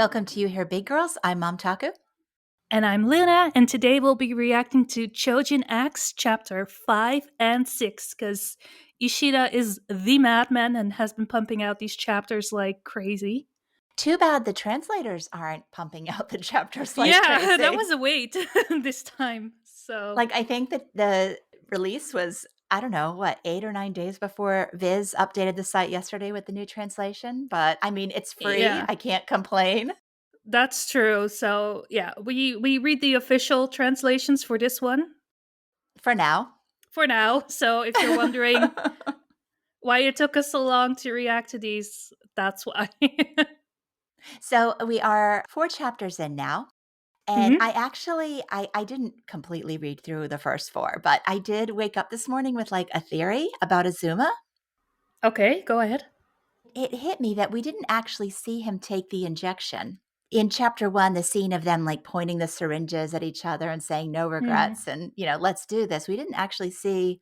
Welcome to You Here Big Girls. I'm Mom Taku. And I'm Luna, and today we'll be reacting to Choujin X chapter 5 and 6, because Ishida is the madman and has been pumping out these chapters like crazy. Too bad the translators aren't pumping out the chapters like Yeah, that crazy. was a wait this time. So, I think that the release was, I don't know, 8 or 9 days before Viz updated the site yesterday with the new translation. But I mean, it's free. yeah, I can't complain that's true. So, yeah, we read the official translations for this one for now. for now. So, if you're wondering why it took us so long to react to these, that's why. So we are 4 chapters in now. And hmm I didn't completely read through the first four, but I did wake up this morning with a theory about Azuma. Okay, go ahead. It hit me that we didn't actually see him take the injection. In chapter 1, the scene of them pointing the syringes at each other and saying no Hmm. regrets and, let's do this. We didn't actually see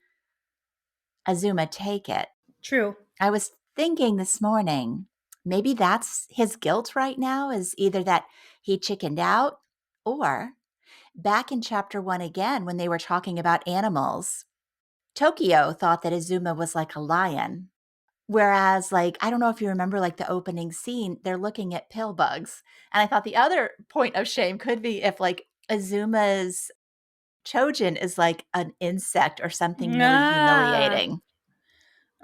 Azuma take it. True. I was thinking this morning, maybe that's his guilt right now, is either that he chickened out, or back in chapter 1 again, when they were talking about animals, Tokio thought that Azuma was like a lion. Whereas, I don't know if you remember, the opening scene, they're looking at pill bugs. And I thought the other point of shame could be if, Azuma's Choujin is like an insect or something really Ah, humiliating.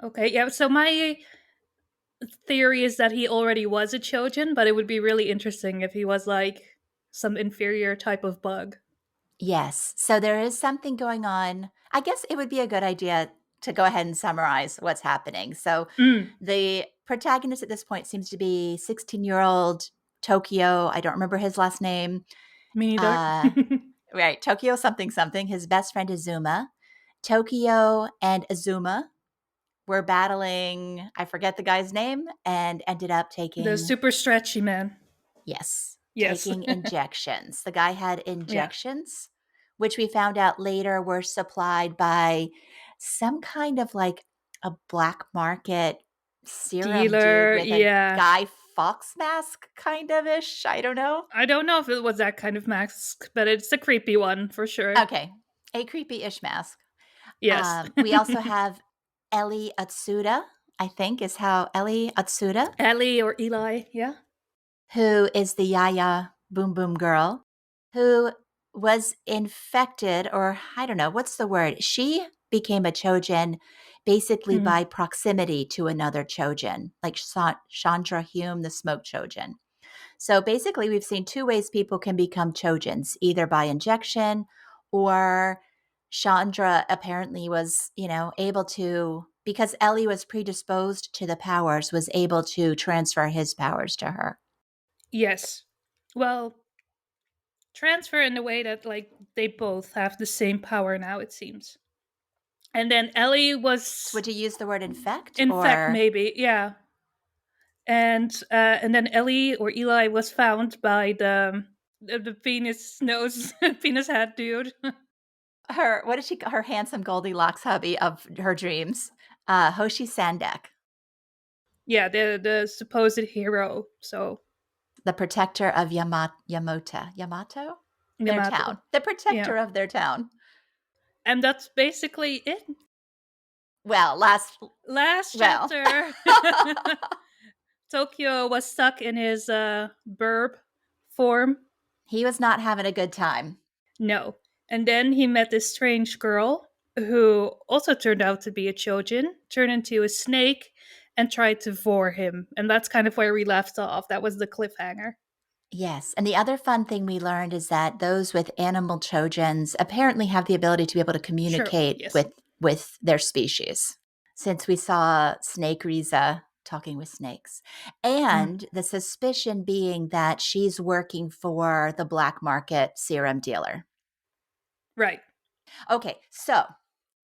okay. Yeah. So my theory is that he already was a Choujin, but it would be really interesting if he was like some inferior type of bug. Yes. So there is something going on. I guess it would be a good idea to go ahead and summarize what's happening. So Mm, the protagonist at this point seems to be 16-year-old Tokio. I don't remember his last name. me neither. Uh, right. Tokio something something. His best friend Azuma. Tokio and Azuma were battling, I forget the guy's name, and ended up The taking, super stretchy man. yes, Yes. taking injections. The guy had Yeah. injections, which we found out later were supplied by some kind of a black market serum dude Dealer. with a Yeah. Guy Fawkes mask kind of ish. I don't know. I don't know if it was that kind of mask, but it's a creepy one for sure. Okay. A creepy ish mask. Yes. We also have Ellie Atsuda, I think is how Ellie Atsuda, Ellie or Eli. Yeah. who is the Yaya Boom Boom girl, who was infected, or I don't know, what's the word? She became a Choujin basically Hmm. by proximity to another Choujin, like Chandra Hume, the smoke Choujin. So basically, we've seen two ways people can become Choujins, either by injection or Chandra apparently was, able to, because Ellie was predisposed to the powers, was able to transfer his powers to her. Yes. Well, transfer in the way that like they both have the same power now. It seems. And then Ellie So was would you use the word infect in fact, or maybe, yeah. And then Ellie or Eli was found by the penis nose penis head dude. her, what is she, her handsome Goldilocks hubby of her dreams, Hoshi Sandek, Yeah, the supposed hero. So the protector of Yamato? Their Yamato. town, the Yeah, protector of their town. and that's basically it. Well, Last well. chapter, Tokyo was stuck in his burb form. He was not having a good time. No, and then he met this strange girl who also turned out to be a Chojin, turned into a snake, and tried to vor him. And that's kind of where we left off. That was the cliffhanger. Yes, and the other fun thing we learned is that those with animal Trojans apparently have the ability to be able to Sure. communicate Yes. with their species. Since we saw Snake Riza talking with snakes. Mm. And the suspicion being that she's working for the black market serum dealer. Right. Okay, so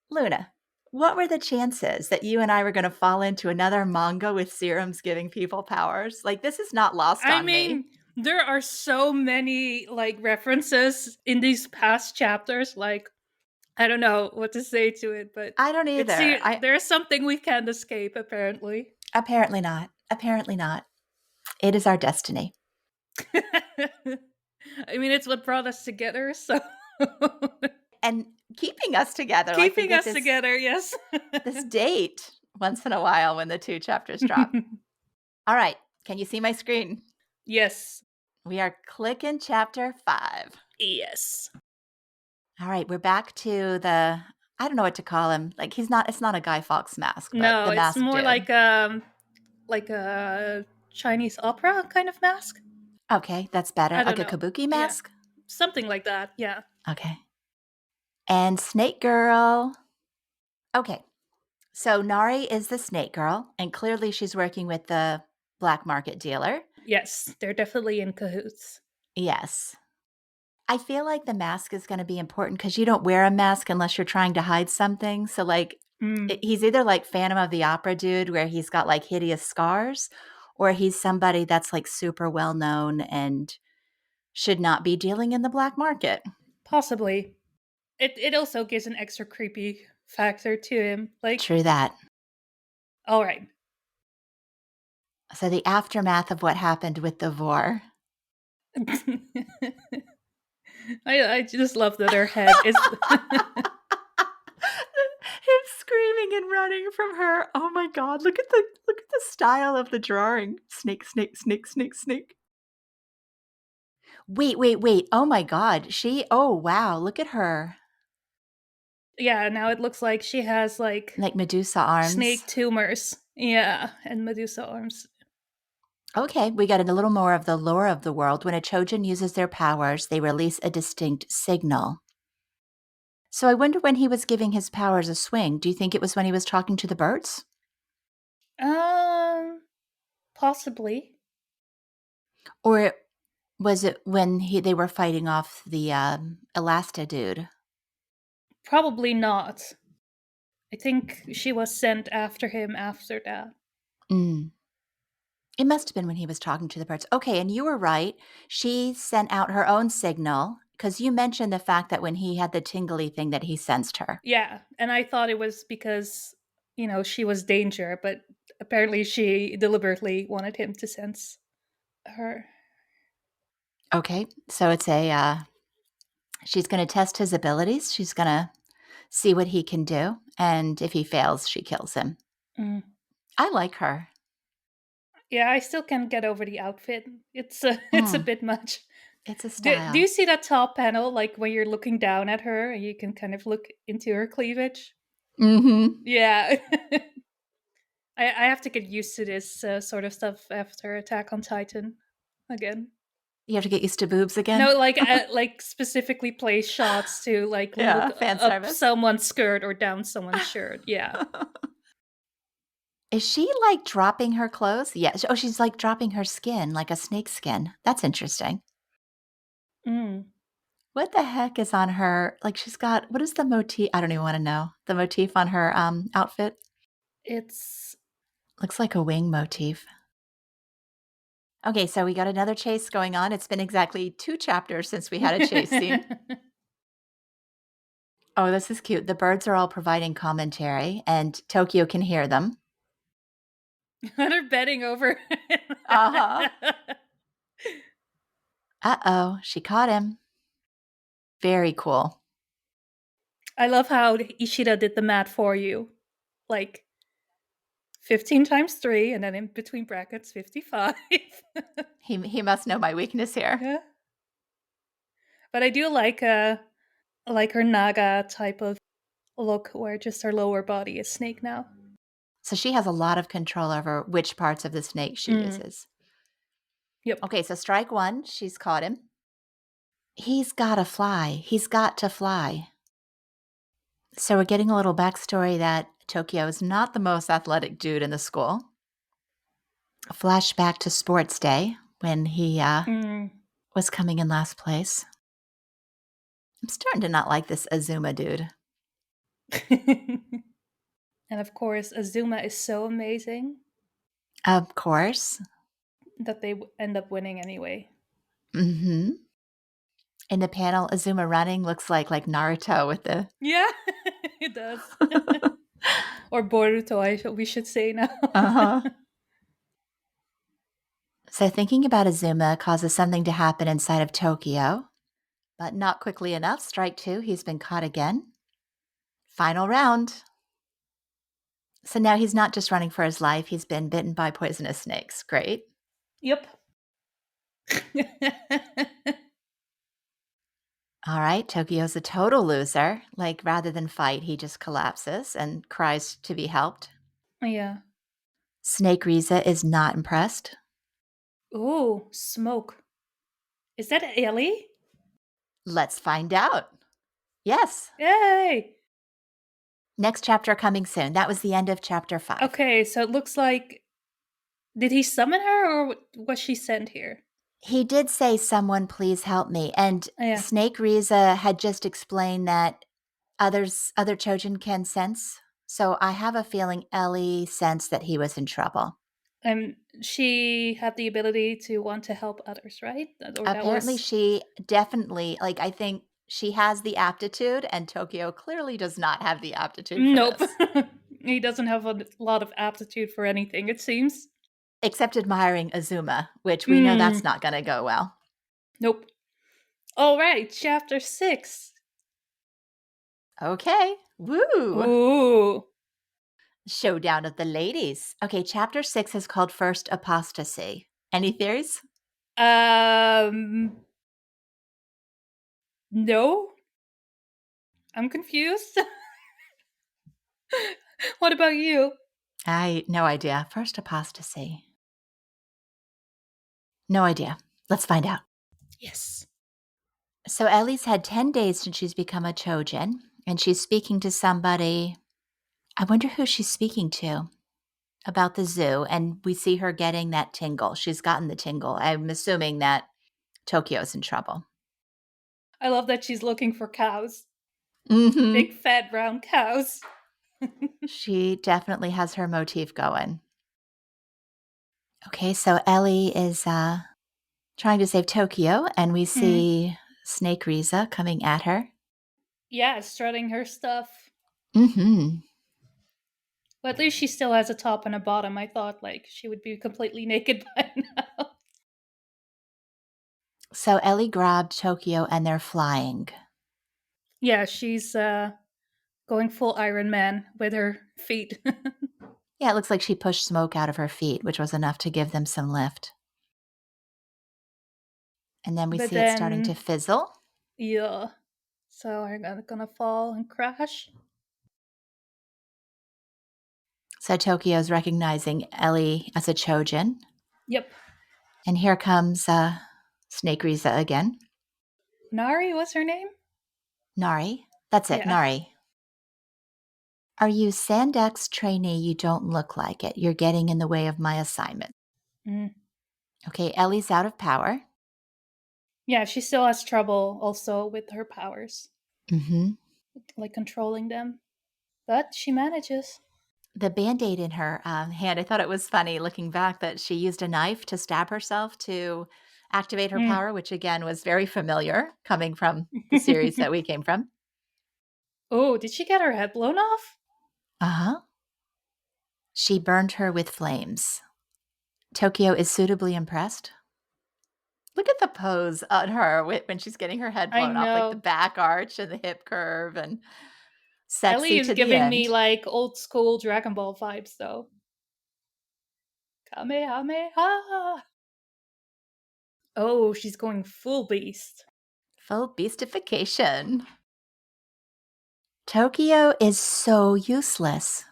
Luna, what were the chances that you and I were going to fall into another manga with serums giving people powers? This is not lost I on me. mean, there are so many like references in these past chapters. Like, I don't know what to say to it, but I don't it's either. there's something we can't escape. Apparently. Apparently not. Apparently not. It is our destiny. I mean, it's what brought us together, so And keeping us together, like we keeping get us this together, yes. this date once in a while when the 2 chapters drop. All right, can you see my screen? Yes. We are clicking chapter 5. Yes. All right, we're back to the I don't know what to call him. Like it's not a Guy Fawkes mask, but No, the it's masked more dude. like a Chinese opera kind of mask. Okay, that's better. I don't Like a know. kabuki Yeah. mask? Something like that. Yeah. Okay. And Snake Girl. Okay. So Nari is the Snake Girl, and clearly she's working with the black market dealer. Yes, they're definitely in cahoots. Yes. I feel like the mask is gonna be important because you don't wear a mask unless you're trying to hide something. So, like, Mm, he's either like Phantom of the Opera dude where he's got, like, hideous scars, or he's somebody that's, like, super well known and should not be dealing in the black market. possibly. It also gives an extra creepy factor to him. Like, True that. all right. So the aftermath of what happened with the Vor. I just love that her head is. Him screaming and running from her. Oh my god, look at the style of the drawing. Snake, snake, snake, snake, snake. Wait, wait, wait. Oh my god. Oh wow, look at her. Yeah, now it looks like she has like Like Medusa arms. snake tumors. Yeah, and Medusa arms. Okay, we got a little more of the lore of the world. When a Choujin uses their powers, they release a distinct signal. So I wonder when he was giving his powers a swing. Do you think it was when he was talking to the birds? Um, Possibly. Or was it when they were fighting off the Elasta dude? Probably not. I think she was sent after him after that. Mm. It must have been when he was talking to the birds. Okay, and you were right. She sent out her own signal because you mentioned the fact that when he had the tingly thing that he sensed her. Yeah, and I thought it was because, she was danger, but apparently she deliberately wanted him to sense her. Okay, so it's she's going to test his abilities. She's going to see what he can do, and if he fails, she kills him. Mm. I like her. Yeah, I still can't get over the outfit. It's a it's a Mm, bit much. it's a Do style. you see that top panel, like when you're looking down at her and you can kind of look into her cleavage? Mm-hmm. Yeah. I have to get used to this sort of stuff after Attack on Titan again. You have to get used to boobs No, again. like specifically place shots to like look Yeah, fan up service. someone's skirt or down someone's shirt. Yeah. Is she like dropping her clothes? Yeah. Oh, she's like dropping her skin, like a snake skin. That's interesting. Mm. What the heck is on her? Like she's got what is the motif? I don't even want to know. The motif on her outfit It's looks like a wing motif. Okay, so we got another chase going on. It's been exactly 2 chapters since we had a chase scene. Oh, this is cute. The birds are all providing commentary and Tokyo can hear them. they're betting over. Uh-huh. Uh-oh, she caught him. Very cool. I love how Ishida did the math for you. Like 15 times 3 and then in between brackets 55. He must know my weakness here. Yeah. But I do like her naga type of look where just her lower body is snake now. So she has a lot of control over which parts of the snake she Mm. uses. Yep. Okay, so strike 1, she's caught him. He's gotta fly. He's got to fly. So we're getting a little backstory that Tokyo is not the most athletic dude in the school. A flashback to sports day when he Mm. was coming in last place. I'm starting to not like this Azuma dude. And of course, Azuma is so amazing Of course. that they end up winning anyway. Mm-hmm. In the panel, Azuma running looks like Naruto with the. Yeah, it does. Or Boruto, we should say now. Uh-huh. So thinking about Azuma causes something to happen inside of Tokio, but not quickly enough. Strike two, he's been caught again. Final round. So now he's not just running for his life, he's been bitten by poisonous snakes. Great. Yep. All right, Tokio's a total loser. Like, rather than fight, he just collapses and cries to be helped. Yeah. Snake Riza is not impressed. Ooh, smoke. Is that Ellie? Let's find out. Yes. Yay! Next chapter coming soon. That was the end of chapter 5. Okay, so it looks like. Did he summon her or was she sent here? He did say, "Someone please help me." And Yeah. Snake Riza had just explained that other Choujin can sense. So I have a feeling Ellie sensed that he was in trouble. She had the ability to want to help others, right? Or that Apparently, was. she definitely, like, I think she has the aptitude, and Tokyo clearly does not have the aptitude for Nope. this, He doesn't have a lot of aptitude for anything, it seems. except admiring Azuma, which we know that's Hmm. not going to go well. Nope. All right, chapter 6. Okay. Woo! Ooh. Showdown of the ladies. Okay, chapter 6 is called First Apostasy. Any theories? No. I'm confused. What about you? No idea. First Apostasy. No idea. Let's find out. Yes. So Ellie's had 10 days since she's become a Choujin, and she's speaking to somebody. I wonder who she's speaking to about the zoo, and we see her getting that tingle. She's gotten the tingle. I'm assuming that Tokyo's in trouble. I love that she's looking for cows. Mm-hmm. Big fat brown cows. She definitely has her motif going. Okay, so Ellie is trying to save Tokyo, and we Mm. see Snake Riza coming at her. Yeah, strutting her stuff. Mm-hmm. But at least she still has a top and a bottom. I thought like she would be completely naked by now. So Ellie grabbed Tokyo, and they're flying. Yeah, she's going full Iron Man with her feet. Yeah, it looks like she pushed smoke out of her feet, which was enough to give them some lift. And then we But see it starting to then, fizzle. yeah. So are gonna fall and crash. So Tokyo's recognizing Ellie as a Choujin. Yep. And here comes Snake Riza again. Nari, what's her name? Nari. That's it, Yeah. Nari. Are you Sandex trainee? You don't look like it. You're getting in the way of my assignment. Mm. Okay, Ellie's out of power. Yeah, she still has trouble also with her powers, Mm-hmm. like controlling them. But she manages. The Band-Aid in her hand, I thought it was funny looking back that she used a knife to stab herself to activate her Mm. power, which again was very familiar coming from the series that we came from. Oh, did she get her head blown off? Uh-huh. She burned her with flames. Tokyo is suitably impressed. Look at the pose on her when she's getting her head I blown off, like the know. back arch and the hip curve, and Ellie sexy is to the giving me end. like old school Dragon Ball vibes though. Kamehameha! Oh, she's going full beast. Full beastification. Tokyo is so useless.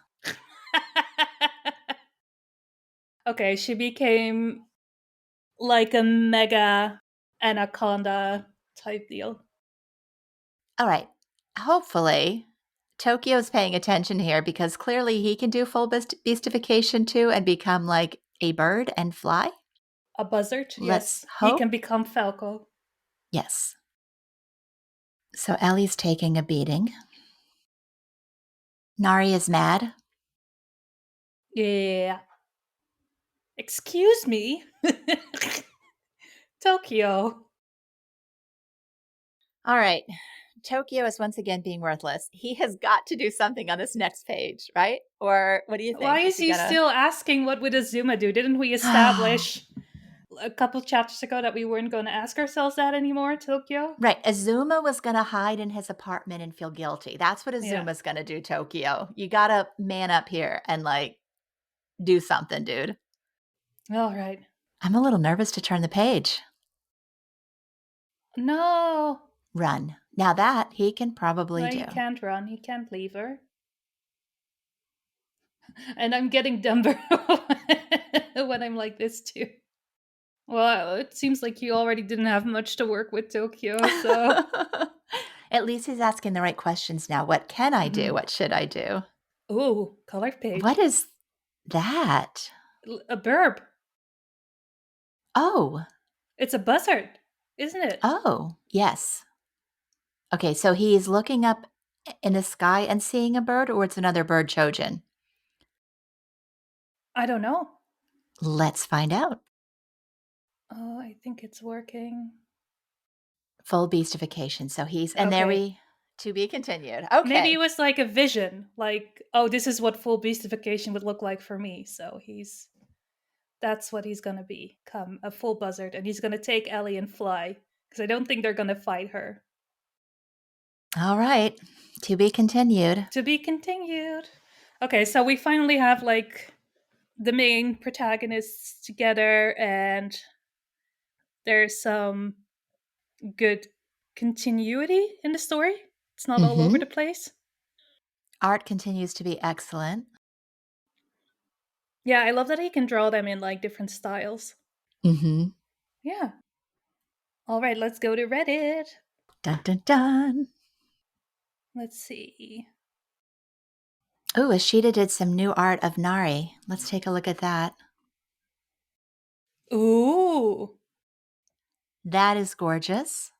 Okay, she became like a mega anaconda type deal. All right. Hopefully, Tokyo's paying attention here because clearly he can do full beastification too and become like a bird and fly. A buzzard, Let's yes. He can hope. become Falco. Yes. So Ellie's taking a beating. Nari is mad. Yeah. Excuse me? Tokyo. All right. Tokyo is once again being worthless. He has got to do something on this next page, right? Or what do you Why think? Is is he he gonna? still asking what would Azuma do? Didn't we establish a couple chapters ago that we weren't going to ask ourselves that anymore, Tokyo. Right, Azuma was gonna hide in his apartment and feel guilty. That's what Yeah. Azuma's gonna do, Tokyo. You gotta man up here and, like, do something, dude. All right. I'm a little nervous to turn the page. No. Run. Now that he can probably No, do. he can't run. He can't leave her. And I'm getting dumber when I'm like this too. Well, it seems like you already didn't have much to work with, Tokyo, so. At least he's asking the right questions now. What can I do? Mhm. What should I do? Ooh, color What page. is that? A burb. Oh, It's a buzzard, isn't it? oh, yes. Okay, so he's looking up in the sky and seeing a bird, or it's another bird, Choujin? I don't know. Let's find out. Oh, I think it's working. Full beastification. So he's, and there Okay. we, to be continued. Maybe it Okay. was like a vision, like, oh, this is what full beastification would look like for me. So that's what he's gonna become, a full buzzard, and he's gonna take Ellie and fly because I don't think they're gonna fight her. All right. To be continued. To be continued. Okay, so we finally have like the main protagonists together, and there's some good continuity in the story. It's not all over Mm-hmm. the place. Art continues to be excellent. Yeah, I love that he can draw them in like different styles. Mm-hmm. Yeah. All right, let's go to Reddit. Dun dun dun. Let's see. Oh, Ashita did some new art of Nari. Let's take a look at that. Ooh. That is gorgeous.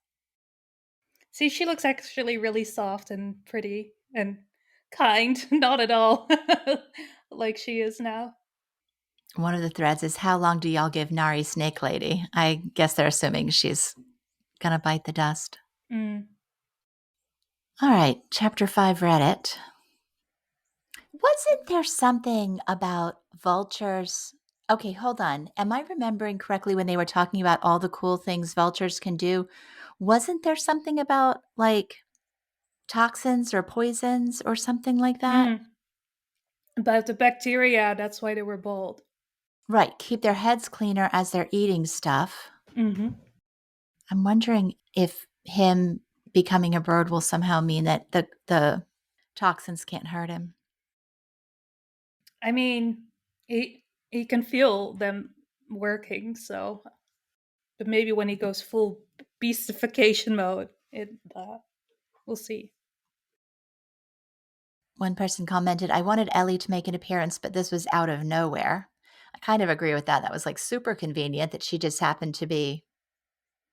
See, she looks actually really soft and pretty and kind. Not at all like she is now. One of the threads is, how long do y'all give Nari Snake Lady? I guess they're assuming she's gonna bite the dust. Mm. All right, chapter 5 Reddit. Wasn't there something about vultures? Okay, hold on. Am I remembering correctly when they were talking about all the cool things vultures can do? Wasn't there something about like toxins or poisons or something like that? Mm. About the bacteria, that's why they were bold. Right, keep their heads cleaner as they're eating stuff. Mm-hmm. I'm wondering if him becoming a bird will somehow mean that the toxins can't hurt him. I mean, he can feel them working, so but maybe when he goes full beastification mode, we'll see. One person commented, I wanted Ellie to make an appearance, but this was out of nowhere. I kind of agree with that. That was like super convenient that she just happened to be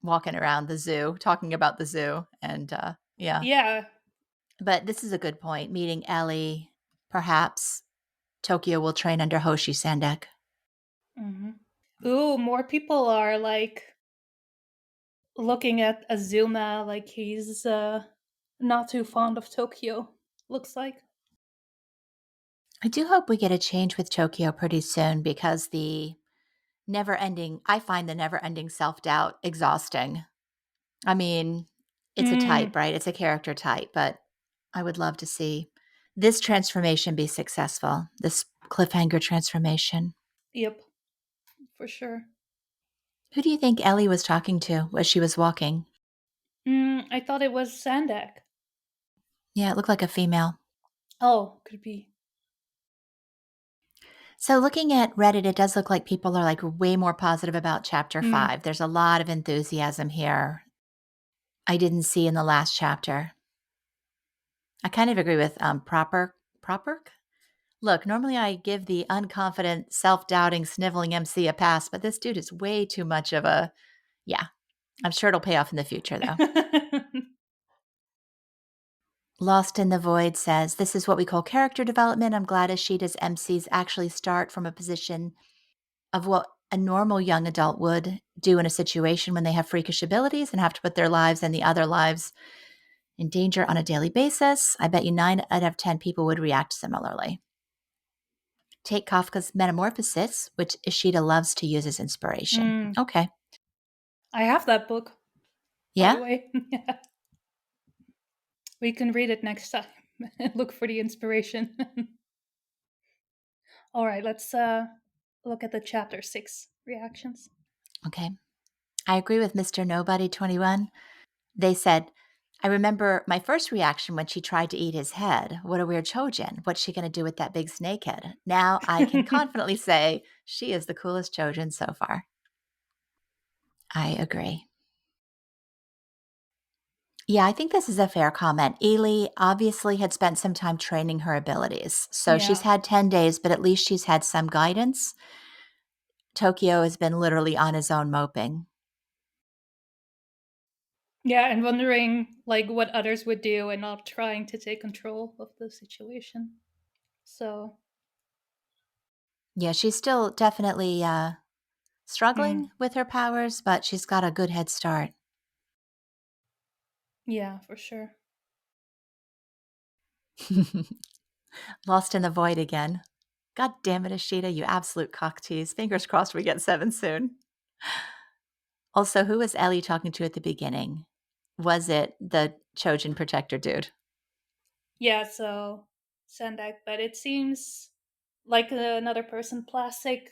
walking around the zoo, talking about the zoo. And yeah, Yeah. but this is a good point. Meeting Ellie, perhaps Tokyo will train under Hoshi Sandek. Mm-hmm. Ooh, more people are like looking at Azuma like he's not too fond of Tokyo. Looks like. I do hope we get a change with Tokyo pretty soon because I find the never ending self doubt exhausting. I mean, it's a Mm, type, right? It's a character type, but I would love to see this transformation be successful, this cliffhanger transformation. yep, for sure. Who do you think Ellie was talking to as she was walking? I thought it was Sandak. Yeah, it looked like a female. Oh, could be. So looking at Reddit, it does look like people are like way more positive about chapter Mm, 5. There's a lot of enthusiasm here I didn't see in the last chapter. I kind of agree with Proper. Look, normally I give the unconfident, self-doubting, sniveling MC a pass, but this dude is way too much of a yeah. I'm sure it'll pay off in the future though. Lost in the Void says, this is what we call character development. I'm glad Ashida's MCs actually start from a position of what a normal young adult would do in a situation when they have freakish abilities and have to put their lives and the other lives in danger on a daily basis. I bet you 9 out of 10 people would react similarly. Take Kafka's Metamorphosis, which Ishida loves to use as inspiration. Mm, Okay. I have that book, by the Yeah? way. Yeah. We can read it next time and look for the inspiration. All right, let's look at the chapter 6 reactions. Okay. I agree with Mr. Nobody 21. They said, I remember my first reaction when she tried to eat his head. What a weird Choujin. What's she going to do with that big snake head? Now I can confidently say she is the coolest Choujin so far. I agree. Yeah, I think this is a fair comment. Ely obviously had spent some time training her abilities. So she's Yeah. had 10 days, but at least she's had some guidance. Tokio has been literally on his own moping. Yeah, and wondering like what others would do and not trying to take control of the situation. So, Yeah, she's still definitely mm, struggling with her powers, but she's got a good head start. yeah, for sure. Lost in the void again. God damn it, Ishida, you absolute cock tease. Fingers crossed we get 7 soon. Also, who was Ellie talking to at the beginning? Was it the Choujin protector dude? Yeah, so Sendak, but it seems like another person. Plastic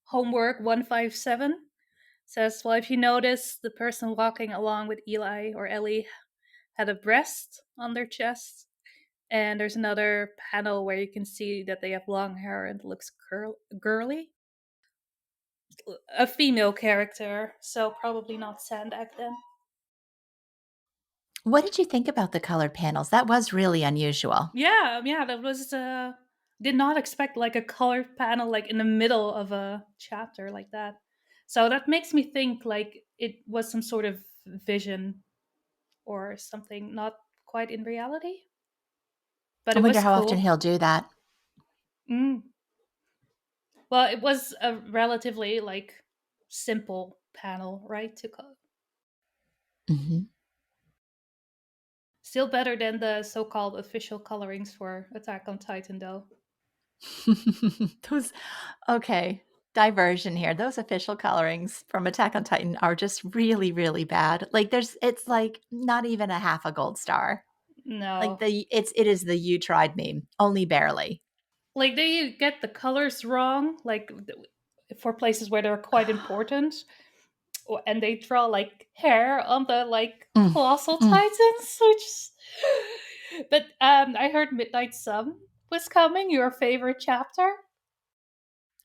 Homework 157 says, well, if you notice, the person walking along with Eli or Ellie had a breast on their chest. And there's another panel where you can see that they have long hair and it looks girly. A female character, so probably not Sandak then. What did you think about the colored panels? That was really unusual. Yeah, that was did not expect like a color panel like in the middle of a chapter like that. So that makes me think like it was some sort of vision or something not quite in reality, but I it wonder was how often cool. he'll do that. Mm. Well, it was a relatively like simple panel, right? Hmm. Still better than the so-called official colorings for Attack on Titan, though. Those, okay, diversion here. Those official colorings from Attack on Titan are just really, really bad. Like it's like not even a half a gold star. Like No, it is the you tried meme, only barely. like they get the colors wrong, like for places where they're quite important, and they draw like hair on the like Mm, colossal mm. titans, which. But I heard Midnight Sun was coming. Your favorite chapter?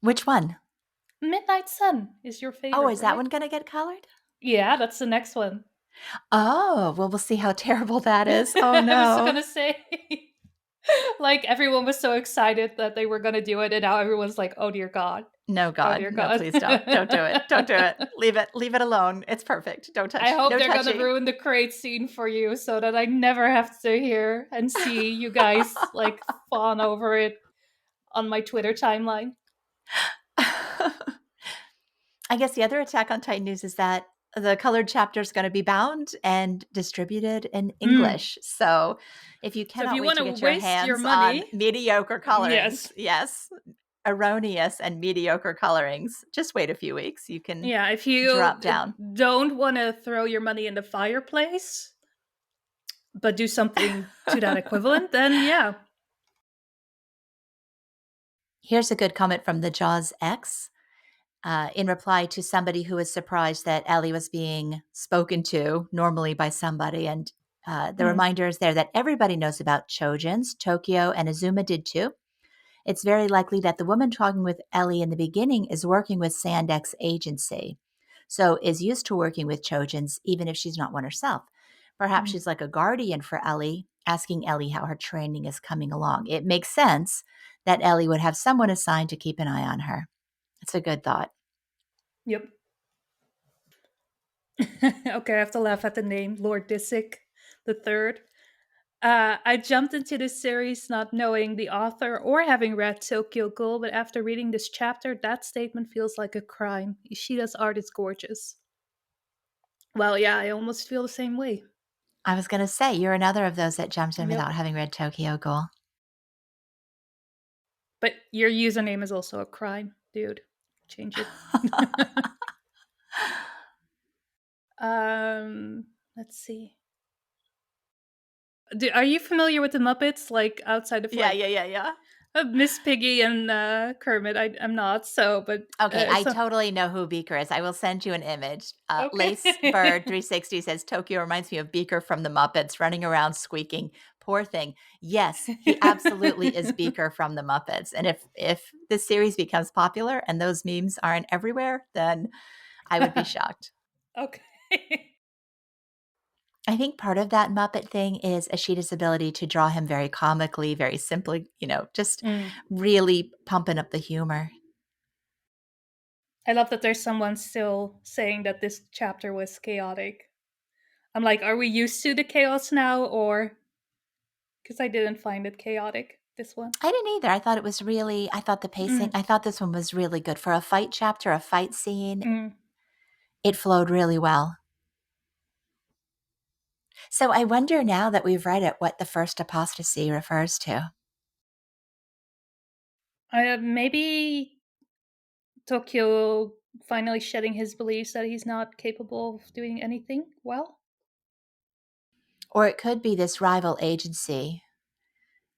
Which one? Midnight Sun is your Oh, favorite, is that right? one gonna get colored? Yeah, that's the next one. Oh, well, we'll see how terrible that is. Oh I was no. gonna say, like everyone was so excited that they were gonna do it, and now everyone's like, "Oh dear God, No, oh God. dear No, God." please don't. Don't do it. Don't do it. Leave it. Leave it alone. It's perfect. Don't I touch. hope No they're gonna touching. ruin the crate scene for you, so that I never have to hear and see you guys like fawn over it on my Twitter timeline. I guess the other Attack on Titan news is that the colored chapter is going to be bound and distributed in Mm. English. So if you So if cannot you wait want to to get your waste your hands on money, mediocre colorings, yes, yes, erroneous and mediocre colorings, just wait a few weeks. You can yeah. If you drop down. don't want to throw your money in the fireplace, but do something to that equivalent, then yeah. Here's a good comment from the Jaws X. In reply to somebody who was surprised that Ellie was being spoken to normally by somebody. And the Mm. reminder is there that everybody knows about Choujins. Tokio and Azuma did too. It's very likely that the woman talking with Ellie in the beginning is working with Sandek's agency. So is used to working with Choujins, even if she's not one herself. Perhaps Mm. she's like a guardian for Ellie, asking Ellie how her training is coming along. It makes sense that Ellie would have someone assigned to keep an eye on her. It's a good thought. Yep. Okay, I have to laugh at the name Lord Disick the Third. I jumped into this series not knowing the author or having read Tokyo Ghoul, but after reading this chapter, that statement feels like a crime. Ishida's art is gorgeous. Well, yeah, I almost feel the same way. I was going to say, you're another of those that jumped in Yep. without having read Tokyo Ghoul. But your username is also a crime, dude. Change it. Let's see. Are you familiar with the Muppets? Like outside of Yeah, like yeah, yeah, yeah. Miss Piggy and Kermit, I'm not. So, but Okay, I so totally know who Beaker is. I will send you an image. Lace Bird okay. 360 says Tokyo reminds me of Beaker from the Muppets running around squeaking. Poor thing. Yes, he absolutely is Beaker from the Muppets. And if this series becomes popular and those memes aren't everywhere, then I would be shocked. Okay. I think part of that Muppet thing is Ashida's ability to draw him very comically, very simply, just Mm. really pumping up the humor. I love that there's someone still saying that this chapter was chaotic. I'm like, are we used to the chaos now, or because I didn't find it chaotic this one? I didn't either. I thought the pacing, Mm. I thought this one was really good for a fight chapter, a fight scene. Mm. It flowed really well. So I wonder now that we've read it what the first apostasy refers to. Maybe Tokyo finally shedding his beliefs that he's not capable of doing anything well. Or it could be this rival agency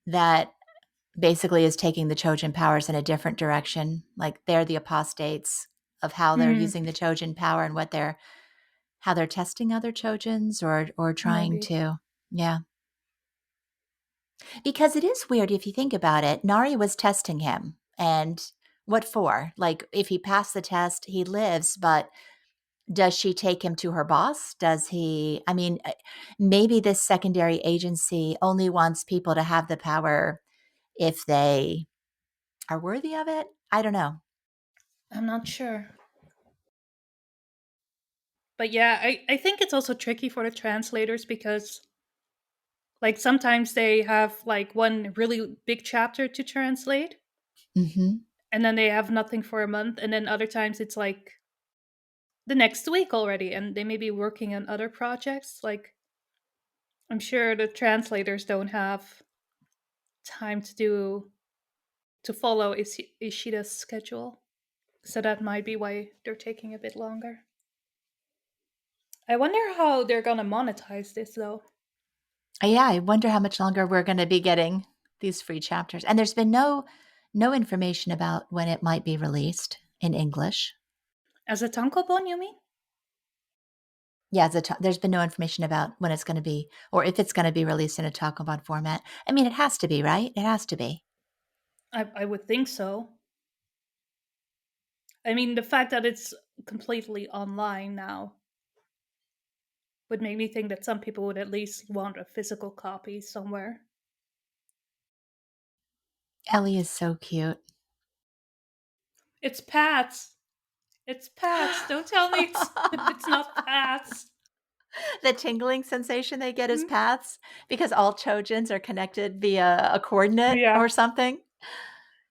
that basically is taking the Choujin powers in a different direction. Like they're the apostates of how they're Mm. using the Choujin power and how they're testing other Choujins or trying Maybe. to. Yeah. Because it is weird if you think about it. Nari was testing him. And what for? Like, if he passed the test, he lives, but does she take him to her boss? Does he? I mean, maybe this secondary agency only wants people to have the power if they are worthy of it. I don't know. I'm not sure. But yeah, I think it's also tricky for the translators because like sometimes they have like one really big chapter to translate Hmm. and then they have nothing for a month, and then other times it's like the next week already and they may be working on other projects. Like I'm sure the translators don't have time to follow Ishida's schedule. So that might be why they're taking a bit longer. I wonder how they're gonna monetize this though. Yeah, I wonder how much longer we're going to be getting these free chapters. And there's been no information about when it might be released in English. As a tankobon, you mean? Yeah, there's been no information about when it's going to be or if it's going to be released in a talkabon format. I mean, it has to be, right? It has to be. I would think so. I mean, the fact that it's completely online now would make me think that some people would at least want a physical copy somewhere. Ellie is so cute. It's Pat's. It's Pat's. Don't tell me it's not Pat's. The tingling sensation they get is Mhm. paths because all Chojins are connected via a coordinate Yeah. or something.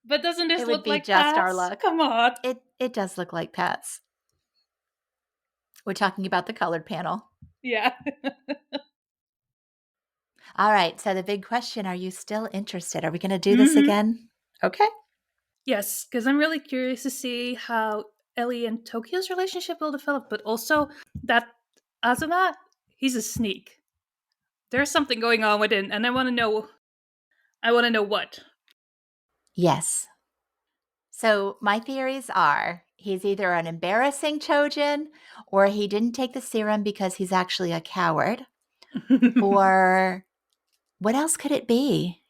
But doesn't this It would look be like just our Pat's? luck. Come on. It does look like paths. We're talking about the colored panel. Yeah. All right. So the big question, are you still interested? Are we going to do this Hmm. again? Okay. Yes, because I'm really curious to see how Ellie and Tokyo's relationship will develop, but also that Azuma, he's a sneak. There's something going on with him, and I want to know what. Yes. So my theories are he's either an embarrassing Chojin or he didn't take the serum because he's actually a coward. Or what else could it be?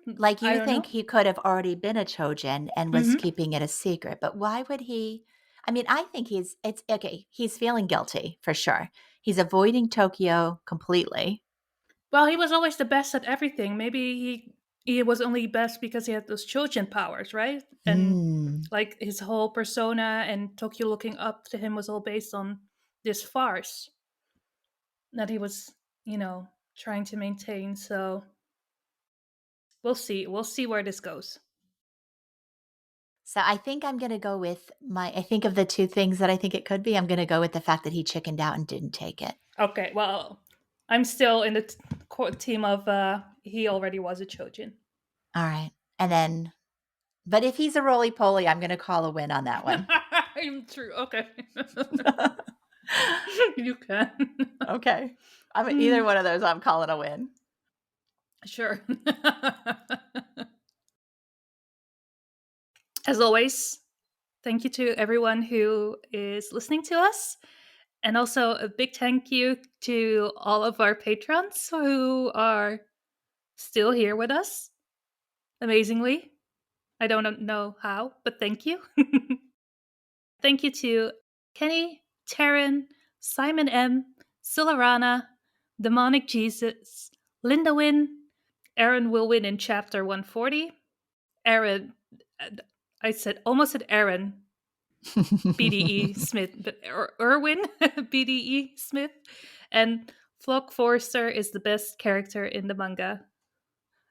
Like I you don't think know. he could have already been a Chojin and was Hmm. keeping it a secret, but why would he? I mean, I think it's okay. He's feeling guilty for sure. He's avoiding Tokyo completely. Well, he was always the best at everything. Maybe he was only best because he had those Choujin powers, right? And Hmm. like his whole persona and Tokyo looking up to him was all based on this farce that he was, trying to maintain. So we'll see. We'll see where this goes. So I think I'm going to go with I think of the two things that I think it could be. I'm going to go with the fact that he chickened out and didn't take it. Okay. Well, I'm still in the team of he already was a Choujin. All right. And then, but if he's a roly-poly, I'm going to call a win on that one. True. Okay. You can. Okay. Either one of those, I'm calling a win. Sure. As always, thank you to everyone who is listening to us. And also a big thank you to all of our patrons who are still here with us. Amazingly. I don't know how, but thank you. Thank you to Kenny, Taryn, Simon M, Silarana, Demonic Jesus, Linda Wynn, Aaron will win in chapter 140. Aaron, I said almost said Aaron, BDE Smith, but Erwin BDE Smith, and Flock Forrester is the best character in the manga.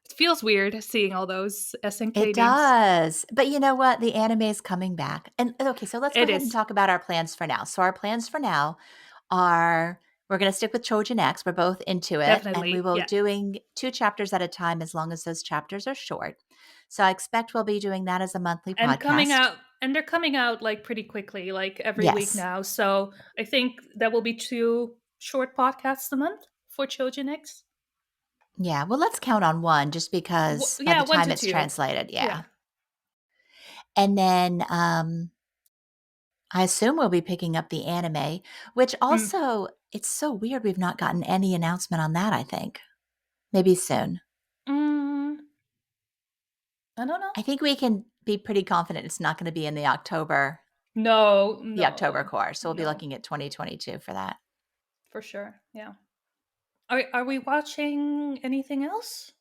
It feels weird seeing all those It SNK names. does. But you know what? The anime is coming back. And okay, so let's go It ahead and is talk about our plans for now. So our plans for now are we're going to stick with Choujin X. We're both into it, and we definitely, will yeah. doing 2 chapters at a time as long as those chapters are short. So I expect we'll be doing that as a monthly And podcast. they're coming out like pretty quickly, like every week Yes. now. So I think that will be 2 short podcasts a month for Choujin X. Yeah, well, let's count on 1 just because by Yeah, the 1 time to it's 2. translated, Yeah. yeah. And then I assume we'll be picking up the anime, which Mm. also it's so weird we've not gotten any announcement on that, I think. Maybe soon. Mm, I don't know. I think we can be pretty confident it's not going to be in No, the October no, course. So we'll be no, looking at 2022 for that. for sure. Yeah. Are we watching anything else?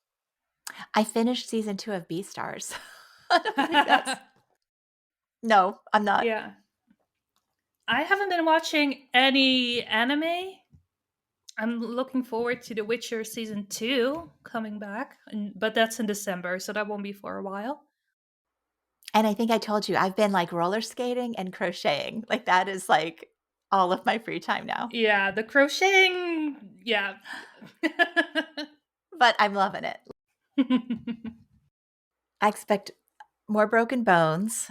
I finished season 2 of Beastars. I don't think that's No, I'm not. Yeah. I haven't been watching any anime. I'm looking forward to The Witcher season 2 coming back, but that's in December, so that won't be for a while. And I think I told you I've been like roller skating and crocheting. Like that is like all of my free time now. Yeah, the crocheting. Yeah. But I'm loving it. I expect more broken bones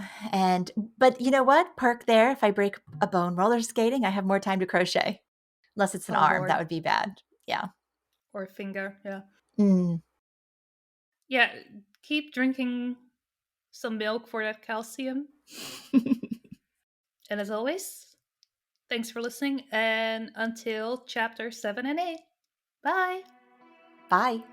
but you know what? Perk there if I break a bone roller skating, I have more time to crochet. Unless it's an Oh arm, that Lord. would be bad. Yeah. Or finger. Yeah. Mm. Yeah. Keep drinking some milk for that calcium. And as always, thanks for listening. And until chapter 7 and 8. Bye. Bye.